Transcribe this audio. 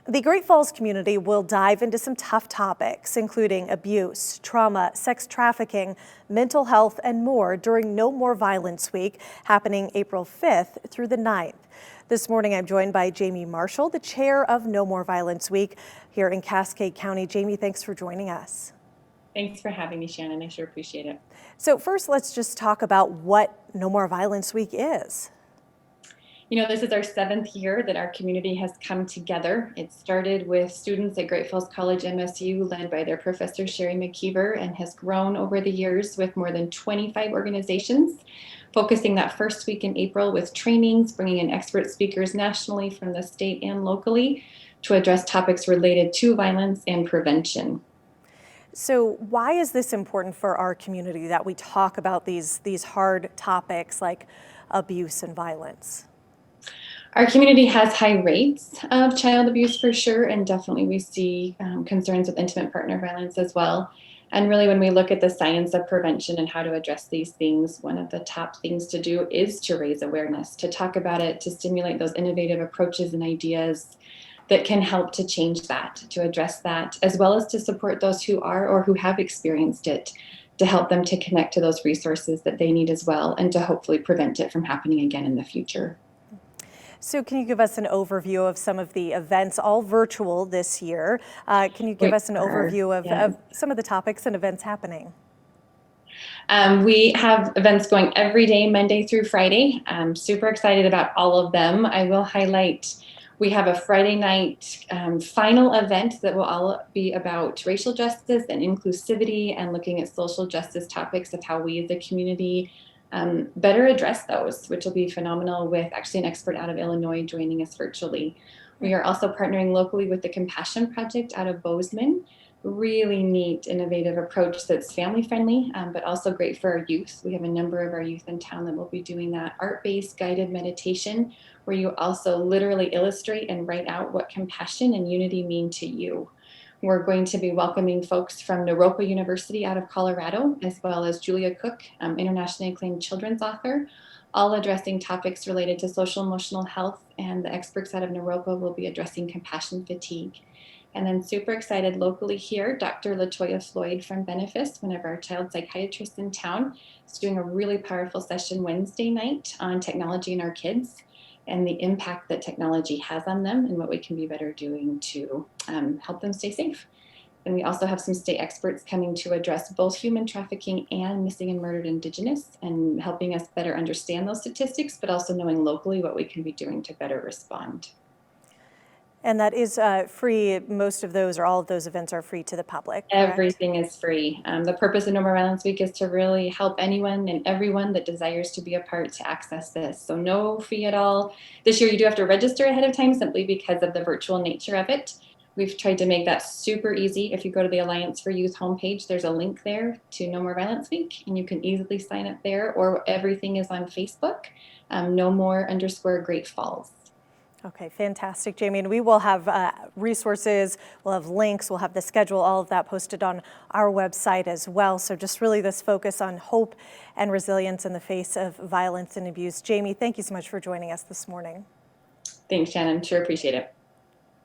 The Great Falls community will dive into some tough topics, including abuse, trauma, sex trafficking, mental health, and more during No More Violence Week, happening April 5th through the 9th. This morning, I'm joined by Jamie Marshall, the chair of No More Violence Week here in Cascade County. Jamie, thanks for joining us. Thanks for having me, Shannon. I sure appreciate it. So first, let's just talk about what No More Violence Week is. You know, this is our 7th year that our community has come together. It started with students at Great Falls College MSU, led by their professor, Sherry McKeever, and has grown over the years with more than 25 organizations, focusing that first week in April with trainings, bringing in expert speakers nationally from the state and locally to address topics related to violence and prevention. So why is this important for our community that we talk about these hard topics like abuse and violence? Our community has high rates of child abuse for sure, and definitely we see concerns with intimate partner violence as well. And really, when we look at the science of prevention and how to address these things, one of the top things to do is to raise awareness, to talk about it, to stimulate those innovative approaches and ideas that can help to change that, to address that, as well as to support those who are or who have experienced it, to help them to connect to those resources that they need as well, and to hopefully prevent it from happening again in the future. So can you give us an overview of some of the events, all virtual this year? Can you give us an overview of some of the topics and events happening? We have events going every day, Monday through Friday. I'm super excited about all of them. I will highlight, we have a Friday night final event that will all be about racial justice and inclusivity and looking at social justice topics of how we as a community better address those, which will be phenomenal, with actually an expert out of Illinois joining us virtually. We are also partnering locally with the Compassion Project out of Bozeman. Really neat, innovative approach that's family friendly, but also great for our youth. We have a number of our youth in town that will be doing that art-based guided meditation, where you also literally illustrate and write out what compassion and unity mean to you. We're going to be welcoming folks from Naropa University out of Colorado, as well as Julia Cook, internationally acclaimed children's author, all addressing topics related to social emotional health, and the experts out of Naropa will be addressing compassion fatigue. And then super excited locally here, Dr. LaToya Floyd from Benefice, one of our child psychiatrists in town, is doing a really powerful session Wednesday night on technology and our kids, and the impact that technology has on them and what we can be better doing to help them stay safe. And we also have some state experts coming to address both human trafficking and missing and murdered Indigenous, and helping us better understand those statistics, but also knowing locally what we can be doing to better respond. And that is free. Most of those or all of those events are free to the public, correct? Everything is free. The purpose of No More Violence Week is to really help anyone and everyone that desires to be a part to access this. So no fee at all. This year you do have to register ahead of time simply because of the virtual nature of it. We've tried to make that super easy. If you go to the Alliance for Youth homepage, there's a link there to No More Violence Week, and you can easily sign up there, or everything is on Facebook, NoMore_Great Falls. Okay, fantastic, Jamie. And we will have resources, we'll have links, we'll have the schedule, all of that posted on our website as well. So just really this focus on hope and resilience in the face of violence and abuse. Jamie, thank you so much for joining us this morning. Thanks, Shannon. Sure appreciate it.